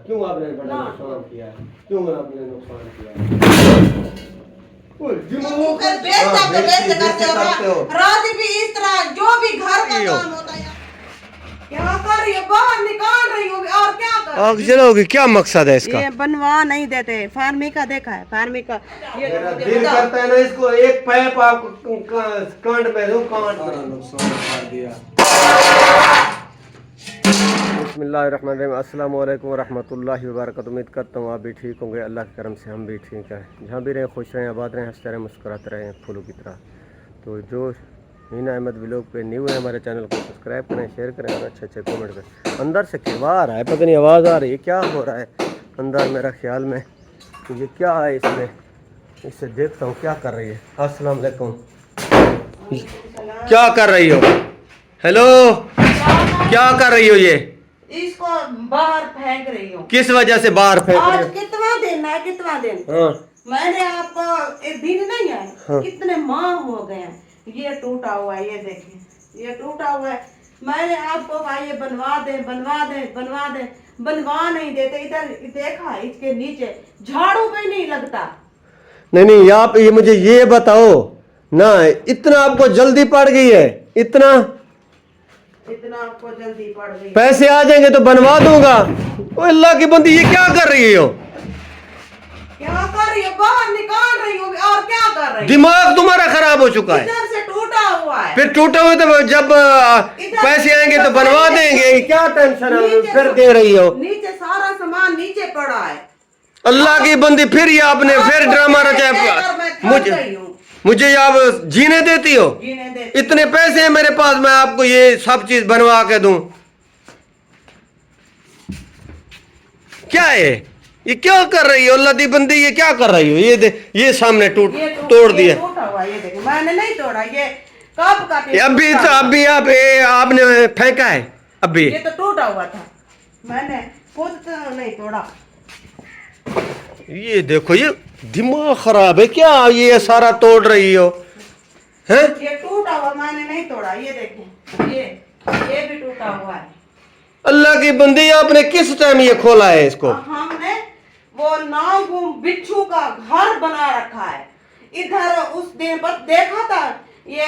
क्यों आपने बड़ा नुकसान किया? क्यों आपने नुकसान किया? रात भी इस तरह जो भी घर का काम होता है क्या कर रही हो? बाहर निकाल रही होगी और क्या कर आग जलाओगी? क्या मकसद है इसका? ये बनवा नहीं देते। फार्मी का देखा है, फार्मी का ये दिल करता है ना इसको एक पाइप आपको कांड पे दूं, कांड पे नुकसान कर दिया। बिस्मिल्लाहिर्रहमानिर्रहीम, अस्सलाम वालेकुम रहमतुल्लाहि व बरकातहू। उम्मीद करता हूँ आप भी ठीक होंगे। अल्लाह के करम से हम भी ठीक हैं। जहाँ भी रहें खुश रहें, आबाद रहें, हंसते रहें, मुस्कुराते रहें फूलों की तरह। तो जो मीना अहमद व्लॉग पे न्यू है हमारे चैनल को सब्सक्राइब करें, शेयर करें और अच्छे अच्छे कमेंट करें। अंदर से किरवा आ रहा है, पता नहीं आवाज़ आ रही है, क्या हो रहा है अंदर मेरा ख्याल में। तो ये क्या है इसमें, इससे देखता हूँ क्या कर रही है। अस्सलाम वालेकुम, क्या कर रही हो? हेलो, क्या कर रही हो? ये इसको बाहर फेंक रही हूँ। किस वजह से बाहर फेंक रही आज हो? कितना दिन है, कितना दिन? हाँ मैंने आपको एक दिन नहीं है, हाँ। कितने माह हो गए हैं। ये टूटा हुआ है, ये देखिए ये टूटा हुआ है। मैंने आपको कहा ये बनवा दे बनवा दे बनवा दे, बनवा नहीं देते। इधर देखा इसके नीचे झाड़ू भी नहीं लगता। नहीं आप ये मुझे ये बताओ ना, इतना आपको जल्दी पड़ गई है? इतना आपको जल्दी पड़ गई? पैसे आ जाएंगे तो बनवा दूंगा। ओ अल्लाह की बंदी, ये क्या कर रही हो? क्या कर रही हो? बाहर निकाल रही होगी और क्या कर रही हो? दिमाग तुम्हारा खराब हो चुका है। इधर से टूटा हुआ है। फिर टूटे हुए तो जब पैसे आएंगे तो बनवा देंगे। क्या टेंशन है फिर दे रही हो? नीचे सारा सामान नीचे पड़ा है। अल्लाह की बंदी, फिर ये आपने फिर ड्रामा रचा। मुझे आप जीने देती हो? इतने पैसे हैं मेरे पास, मैं आपको ये सब चीज बनवा के दूं? क्या है ये, क्या कर रही हो अल्लाह की बंदी? ये क्या कर रही हो? ये सामने तोड़ दिया। ये देखो, मैंने नहीं तोड़ा। ये कब का अभी आपने फेंका है अभी? ये तो टूटा हुआ था, मैंने खुद तो नहीं तोड़ा। ये देखो, ये दिमाग खराब है क्या? ये सारा तोड़ रही हो हैं? ये टूटा हुआ मैंने नहीं तोड़ा। ये देखो, ये भी टूटा हुआ है। अल्लाह की बंदी, आपने किस टाइम ये खोला है इसको? हमने वो नाग बिच्छू का घर बना रखा है इधर। उस दिन बस देखा था, ये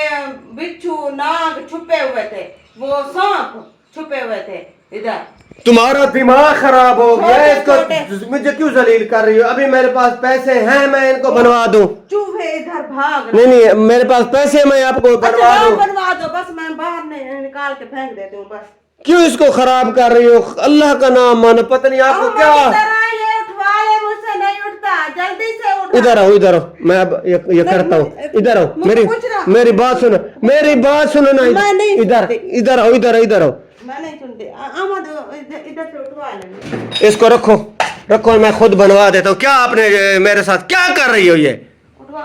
बिच्छू नाग छुपे हुए थे, वो सांप छुपे हुए थे इधर। तुम्हारा दिमाग खराब हो गया। इसको मुझे क्यों जलील कर रही हो? अभी मेरे पास पैसे हैं, मैं इनको बनवा दूं। चूहे इधर भाग। नहीं मेरे पास पैसे, मैं आपको बनवा दूं। बनवा दो बस, मैं बाहर निकाल के फेंक देती हूँ बस। क्यों इसको खराब कर रही हो? अल्लाह का नाम मानो, पता नहीं आपको क्या। ये उठवा ले, मुझसे नहीं उठता, जल्दी से उठा। इधर आओ, मैं अब ये करता हूँ। इधर आओ, मेरी बात सुनो, मेरी बात सुनो ना। इधर आओ। मैं नहीं सुनती। इधर से उठवा ले। इसको रखो, मैं खुद बनवा देता हूँ। क्या आपने मेरे साथ क्या कर रही हो? ये उठवा,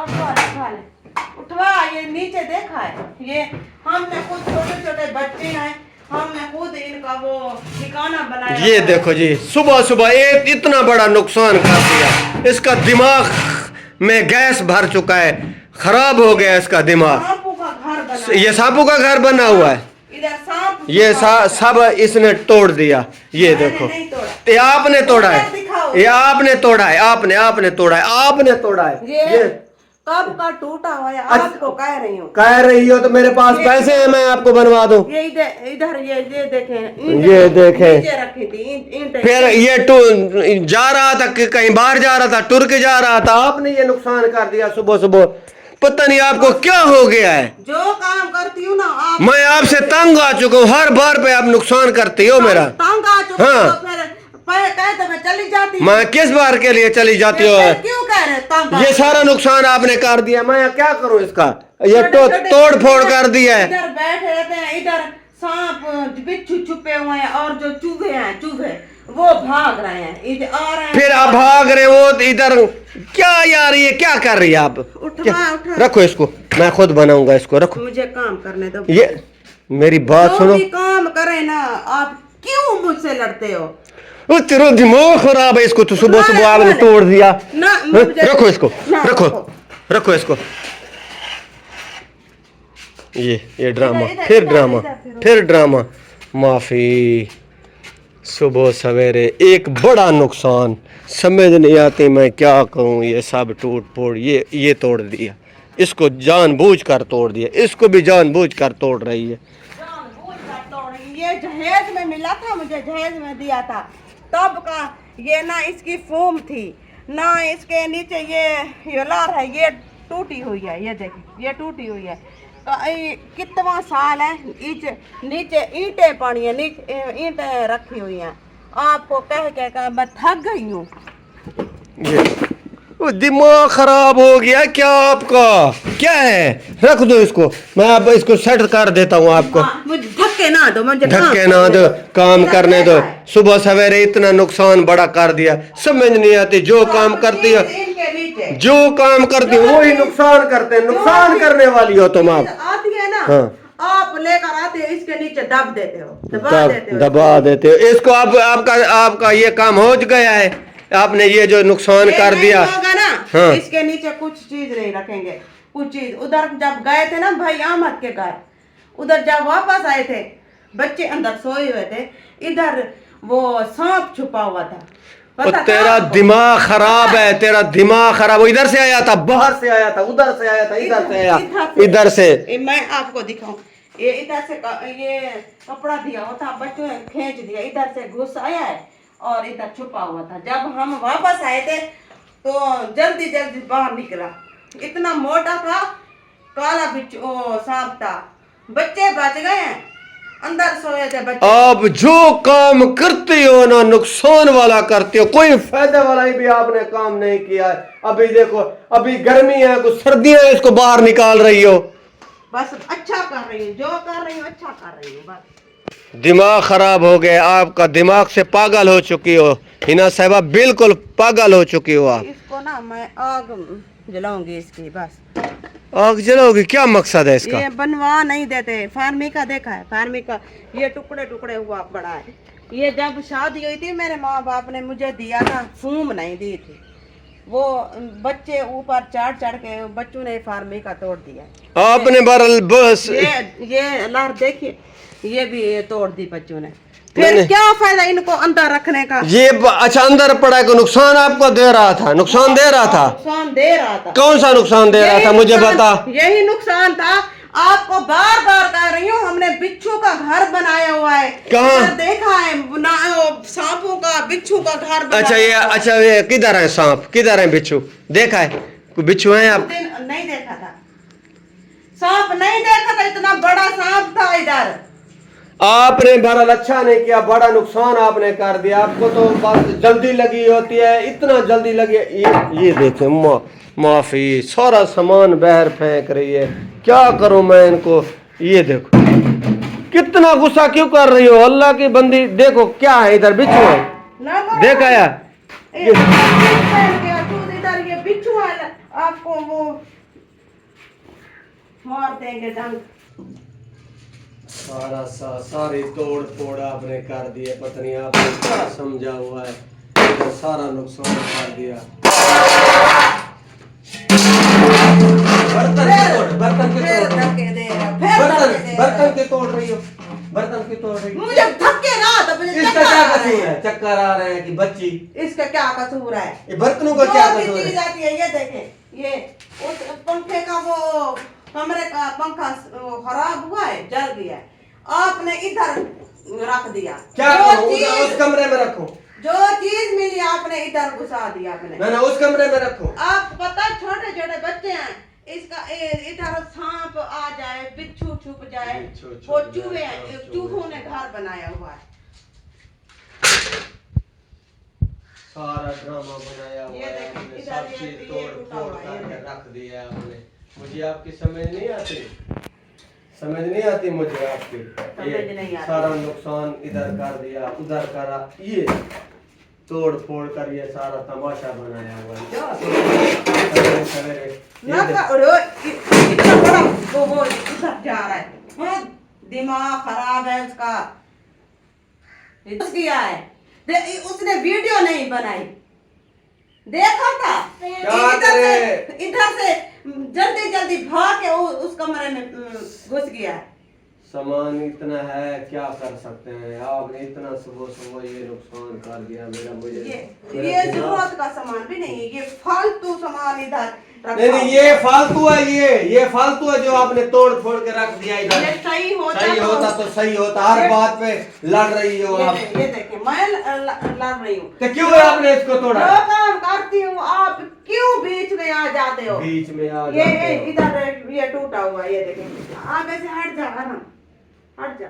ये नीचे देखा है। ये हमने खुद छोटे छोटे बच्चे हैं, हमने खुद इनका वो ठिकाना बनाया। ये देखो जी, सुबह एक इतना बड़ा नुकसान कर दिया। इसका दिमाग में गैस भर चुका है, खराब हो गया इसका दिमाग। ये सांपों का घर बना हुआ है। ये सब इसने तोड़ दिया। ये देखो, ये आपने तोड़ा है, ये आपने तोड़ा है, आपने तोड़ा है। ये कब का टूटा हुआ है? आपको कह रही हूँ तो मेरे पास पैसे हैं, मैं आपको बनवा दूं। ये इधर ये देखें, ये देखें। नीचे रखी थी फिर ये जा रहा था, कहीं बाहर जा रहा था, टुर के जा रहा था, आपने ये नुकसान कर दिया सुबह। पता नहीं आपको क्या हो गया है। जो काम करती हूँ ना आप, मैं आपसे तंग आ चुका हूँ। हर बार पे आप नुकसान करती हो मेरा। तंग आ चुका। हाँ। तो फिर तो मैं चली जाती हूँ। मैं किस बार के लिए चली जाती हो? क्यों कह रहे तंग? ये सारा नुकसान आपने कर दिया, मैं क्या करूँ इसका? ये तोड़ फोड़ कर दिया है। इधर बैठे रहते हैं, इधर सांप बिच्छू छुपे हुए हैं और जो चूहे वो भाग रहे हैं, इधर आ रहे हैं। फिर आप भाग रहे हो इधर? क्या यार, ये क्या कर रही है आप? उठा। रखो इसको, मैं खुद बनाऊंगा इसको। रखो, मुझे काम करने दो। ये मेरी बात सुनो। काम करे ना, आप क्यों मुझसे लड़ते हो? तेरा दिमाग खराब है। इसको तो सुबह आपने तोड़ दिया। रखो इसको, रखो इसको। ये ड्रामा, फिर ड्रामा। माफी, सुबह सवेरे एक बड़ा नुकसान, समझ नहीं आती मैं क्या कहूँ। ये सब टूट फूट ये तोड़ दिया, इसको जानबूझकर तोड़ दिया, इसको भी जानबूझकर तोड़ रही है। जानबूझकर तोड़, ये जहेज में मिला था, मुझे जहेज में दिया था तब का। ये ना इसकी फोम थी ना इसके नीचे ये लार है, ये टूटी हुई है। ये देखिए ये टूटी हुई है। कितना साल है, नीचे ईंटें पड़ी है, नीचे ईंटें रखी हुई हैं। आपको कह के मैं थक गई हूँ। वो दिमाग खराब हो गया क्या आपका? क्या है? रख दो इसको, मैं अब इसको सेट कर देता हूँ आपको। मुझे धक्के ना दो, मुझे धक्के ना दो, काम करने दो। सुबह सवेरे इतना नुकसान बड़ा कर दिया, समझ नहीं आती। जो काम करती हो, जो काम करती हो वही नुकसान करते हैं। नुकसान करने वाली हो तुम। आप आती है ना, हाँ, आप लेकर आते हो, इसके नीचे दबा देते हो। दबा देते हो इसको। आप आपका ये काम हो गया है। आपने ये जो नुकसान कर दिया होगा ना, हाँ। इसके नीचे कुछ चीज नहीं रखेंगे, कुछ चीज। उधर जब गए थे ना भाई अहमद के घर, उधर जब वापस आए थे, बच्चे अंदर सोए हुए थे, इधर वो सांप छुपा हुआ था। तेरा दिमाग खराब है, तेरा दिमाग खराब। वो इधर से आया था, बाहर से आया था, उधर से आया था, इधर से आया, इधर से। मैं आपको दिखाऊं, ये इधर से ये कपड़ा दिया हुआ था, बच्चों ने खींच दिया, इधर से घुस आया है और इधर छुपा हुआ था। जब हम वापस आए थे तो जल्दी जल्दी बाहर निकला। इतना मोटा था, काला बिच्छू सांप था। बच्चे बच गए हैं, अंदर सोए थे बच्चे। आप जो काम करते हो ना, नुकसान वाला करते हो, कोई फायदे वाला भी आपने काम नहीं किया है। अभी देखो, अभी गर्मी है, कुछ सर्दियां है, इसको बाहर निकाल रही हो। बस अच्छा कर रही हूँ, जो कर रही हूँ अच्छा कर रही हूँ बस। दिमाग खराब हो गया आपका, दिमाग से पागल हो चुकी हो हिना साहिबा, बिल्कुल पागल हो चुकी हो आप। इसको ना मैं आग जलाऊंगी इसकी, बस। आग जलाओगी? क्या मकसद है इसका? ये बनवा नहीं देते। फार्मी का देखा है, फार्मी का ये टुकड़े टुकड़े हुआ पड़ा है। ये जब शादी हुई थी मेरे माँ बाप ने मुझे दिया था, फूम नहीं दी थी। वो बच्चे ऊपर चढ़ चढ़ के बच्चों ने फार्मी का तोड़ दिया। आपने बरल बस ये लहर देखिए, ये भी तोड़ दी बच्चों ने। फिर क्या फायदा इनको अंदर रखने का? ये अच्छा अंदर पड़ा है, नुकसान आपको दे रहा था, नुकसान दे रहा था। नुकसान दे रहा था। कौन सा नुकसान दे रहा था मुझे बता। यही नुकसान था। आपको बार बार कह रही हूँ, हमने बिच्छू का घर बनाया हुआ है। कहाँ देखा है? सांपों का, बिच्छू का घर बनाया। अच्छा ये किधर है सांप, किधर है बिच्छू? देखा है कोई बिच्छू है? आप नहीं देखा था सांप, नहीं देखा था। इतना बड़ा सांप था इधर। आपने बड़ा अच्छा नहीं किया, बड़ा नुकसान आपने कर दिया। आपको तो बस जल्दी लगी होती है, इतना जल्दी लगी। ये देखे माफी, सारा सामान बाहर फेंक रही है। क्या करूं मैं इनको? ये देखो कितना गुस्सा क्यों कर रही हो? अल्लाह की बंदी, देखो क्या है इधर, बिच्छू है। देखा यार, इधर ये बिच्छू है, आपको वो मार देंगे डंक। सारी तोड़ फोड़ आपने कर दी है, पता नहीं आपने क्या समझा हुआ है। इधर सारा नुकसान कर दिया। बर्तन की तोड़ रही हो, बर्तन की तोड़ रही हो। मुझे धक्के ना दो, मुझे इसका क्या कसूर है? चक्कर आ रहे हैं कि बच्ची? इसका क्या कसूर है? ये बर्तनों का क्या कसूर है? जाती है, ये देखें, ये उस पंखे का, वो कमरे का पंखा खराब हुआ है, जल गया है। आपने इधर रख दिया। क्या करूं? उस कमरे में रखूं? जो चीज मिली आपने इधर घुसा दिया। आपने मैंने उस कमरे में रखूं? आप पता, छोटे छोटे बच्चे हैं, इसका इधर सांप आ जाए, बिच्छू छुप जाए, वो चूहों ने घर बनाया हुआ है। सारा ड्रामा बनाया हुआ है आपने, सब चीज तोड़ फोड़ करके रख दिया है आपने। मुझे आपकी समझ नहीं आती, समझ नहीं आती मुझे आपकी। ये सारा नुकसान इधर कर दिया, उधर करा, ये तोड़ फोड़ कर ये सारा तमाशा बनाया हुआ है। क्या सवेरे इतना बड़ा वो इधर जा रहा है, दिमाग खराब है उसका। किया है, उसने वीडियो नहीं बनाई, देखा था। इधर से जल्दी जल्दी भाग के उस कमरे में घुस गया। सामान इतना है, क्या कर सकते हैं। आपने इतना सुबह सुबह ये नुकसान कर दिया मेरा। मुझे ये जरूरत का सामान भी नहीं है, ये फालतू सामान इधर रखा नहीं नहीं, ये फालतू है, ये फालतू है जो आपने तोड़ फोड़ के रख दिया इधर। ये सही सही होता तो सही होता। हर बात पे लड़ रही हो आप। ये देखिए मैं लड़ रही हूँ, तो क्यों आपने इसको तोड़ा? जो काम करती हूँ आप क्यों बीच में आ जाते हो? बीच में आ ये जाते हो। इधर ये टूटा हुआ, ये देखिए आगे से हट जा, आराम हट जा,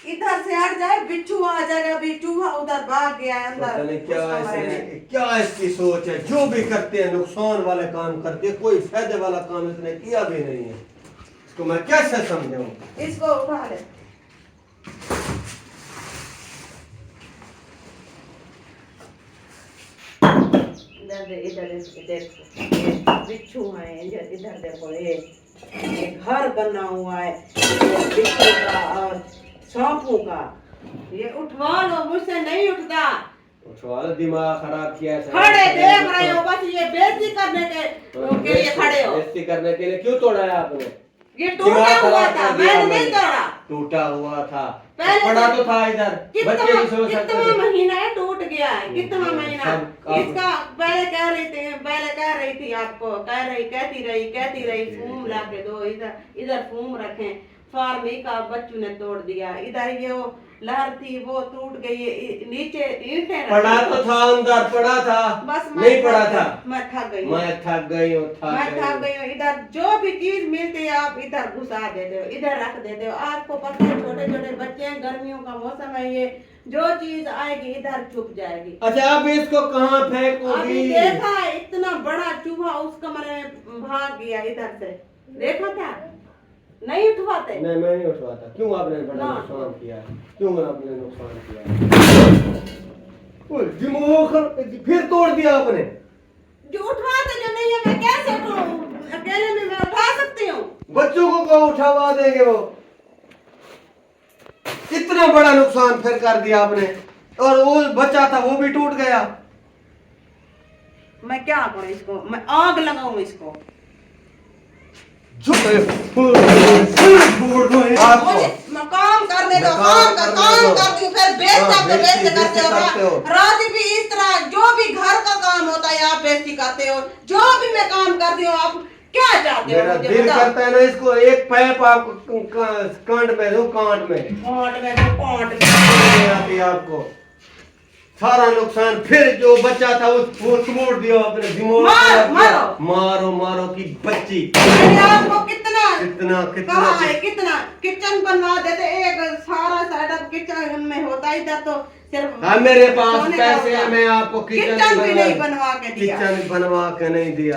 इधर से हट जाए, बिच्छू आ जाएगा, बिच्छू उधर भाग गया है पता अंदर। नहीं क्या उस कमरे ऐसे, में। क्या इसकी सोच है। जो भी करते हैं नुकसान वाले काम करते हैं, कोई फायदे वाला काम इसने किया भी नहीं है। इसको मैं कैसे समझाऊं? इसको उठा ले। इधर देखो, बिच्छू है, इधर देखो, ये घर बना हुआ है बिच्छू का और सांपों का। ये उठवा लो, मुझसे नहीं उठता। उठवाला, दिमाग खराब किया है। खड़े देख रहे हो, बस ये बेइज्जती करने के लिए खड़े हो। बेइज्जती करने के लिए क्यों तोड़ा है आपने? ये टूटा हुआ था, मैंने नहीं तोड़ा। टूटा हुआ था, पहले पड़ा तो था इधर। बच्चे भी सो सकते कितना थे। महीना है टूट गया है, कितना महीना। सब इसका पहले कह रही थी आपको, कहती रही फूम ला के दो, इधर फूम रखें। फार्मी का बच्चू ने तोड़ दिया। इधर ये वो लहर थी वो टूट गई, नीचे ईंटें पड़ा तो था अंदर, पड़ा था, बस नहीं पड़ा था। मैं थक गई, मैं थक गई हूँ, इधर जो भी चीज मिलती है आप इधर घुसा देते हो, इधर रख देते हो। आपको पता है छोटे छोटे बच्चे हैं, गर्मियों का मौसम है, ये जो चीज आएगी इधर छुप जाएगी। अच्छा, अब इसको कहाँ फेंकोगी? अभी देखा है, इतना बड़ा चूहा उस कमरे में भाग गया इधर से, देखा था? नहीं उठवाते? नहीं, मैं नहीं उठवाता। क्यों आपने बड़ा ना। नुकसान किया? क्यों आपने नुकसान किया? फिर तोड़ दिया आपने। जो उठवाते जो नहीं है, मैं कैसे उठाऊं? अकेले में मैं उठा सकती हूँ? बच्चों को कहाँ उठावा देंगे वो? इतना बड़ा नुकसान फिर कर दिया आपने, और वो बच्चा था वो भी टूट गया। मैं क्या करूं इसको? मैं आग लगाऊं इसको? मुझे काम करने दो, काम करती हूँ, फिर बेइज्जती करते हो। रात भी इस तरह, जो भी घर का काम होता है आप बेइज्जती करते हो। जो भी मैं काम करती हूँ आप क्या चाहते हो? मेरा मुझे दिल बताओ। करता है ना, इसको एक पैप आपको कांट में दूं, कांट में आपको सारा नुकसान। फिर जो बच्चा था वो तोड़ दिया आपने। दिमाग मारो की बच्ची। मैंने आपको कितना कितना है, कितना किचन बनवा देते, एक सारा सेटअप किचन में होता, इधर तो सिर्फ हाँ, मेरे पास सोने का पैसे होता। हैं, मैं आपको किचन भी नहीं बनवा के दिया। किचन बनवा के नहीं दिया।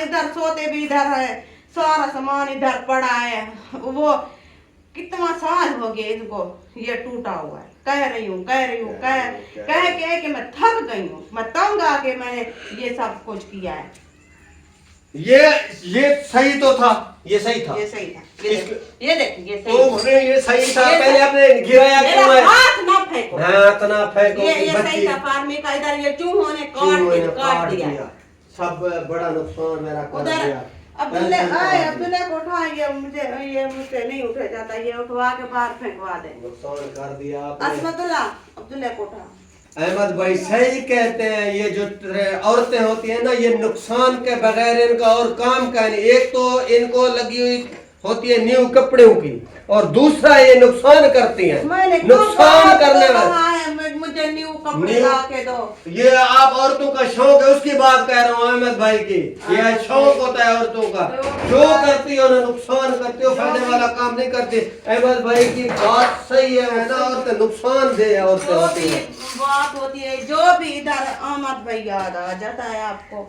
इधर सोते भी इधर है, सारा सामान इधर पड़ा है। वो कितना साल हो गया इसको, ये टूटा हुआ है। कह रही हूँ कह के कि मैं थक गई हूँ, मैं तंग आके मैंने ये सब कुछ किया है। ये सही तो था, ये सही था, ये सही था, ये देखिए ये सही था। पहले आपने गिराया क्यों है? हाथ ना फेंको, हाथ ना फेंको। ये सही था। फार्मी का इधर ये चूहों ने काट दिया। सब बड़ा नुकसान मेरा कर उधर दिया। अब्दुल्ला को उठा, ये मुझसे नहीं उठा जाता, ये उठवा के बाहर फेंकवा दे। नुकसान कर दिया आपने। अब्दुल्ला को उठा। अहमद भाई सही कहते हैं, ये जो औरतें होती हैं ना, ये नुकसान के बगैर इनका और काम का नहीं। एक तो इनको लगी हुई होती है न्यू कपड़ों की, और दूसरा ये नुकसान करती हैं। नुकसान करने वाले मुझे न्यू कपड़े ला के दो। ये आप औरतों का शौक है, उसकी बात कह रहा हूँ अहमद भाई की। ये शौक होता है औरतों का, जो करती हो ना नुकसान करती हो, फायदे वाला काम नहीं करती। अहमद भाई की बात सही है ना, औरतें नुकसान दे औरतें होती है। बात होती है, जो भी इधर अहमद भाई याद आ जाता है आपको।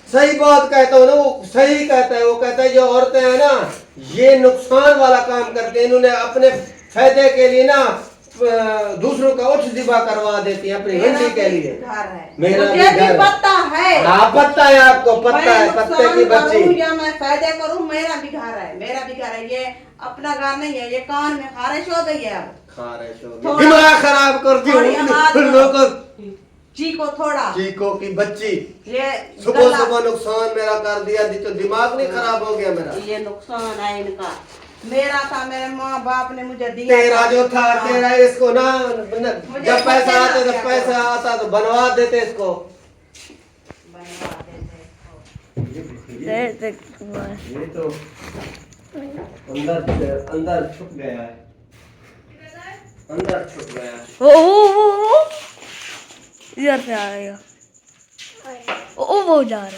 सही बात कहता हूँ ना, वो सही कहता है। वो कहता है जो औरतें हैं ना, ये नुकसान वाला काम करते हैं। इन्होंने अपने फायदे के लिए ना दूसरों का उठ दिबा करवा देती है अपनी हिंदी के लिए। मेरा भी पता है। हाँ, पता है आपको, पता है, पत्ते की बच्ची। या मैं फायदे करूँ, मेरा भी घर है, ये अपना घर नहीं है, ये कान में खारिश हो गई है। अब दिमाग खराब करती हूँ चीको की बच्ची। ये सुबह नुकसान मेरा कर दिया, तो दिमाग नहीं खराब हो गया मेरा? ये नुकसान है इनका। मेरा था, मेरे माँ बाप ने मुझे दिया। तेरा जो था तेरा, इसको ना जब पैसा आता तो पैसा आता तो बनवा देते इसको। बनवा देते इसको। ये तो अंदर अंदर छुप गया है, अंदर छुप गया है। ओ इधर से आएगा। वो जा रहा है।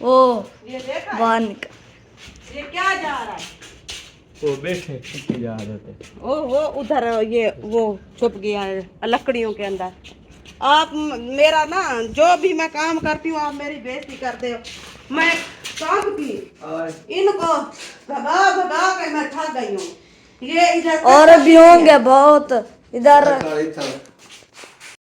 ओ ये देखा है? बाहर निकल। ये क्या जा रहा है? वो बैठे छुप जा रहे थे। वो उधर ये वो छुप गया है लकड़ियों के अंदर। आप मेरा ना जो भी मैं काम करती हूँ आप मेरी बेइज्जती करते हो। मैं काम की इनको भगा भगा के मैं थक गई हूँ। ये इधर और भी होंगे बहुत इधर।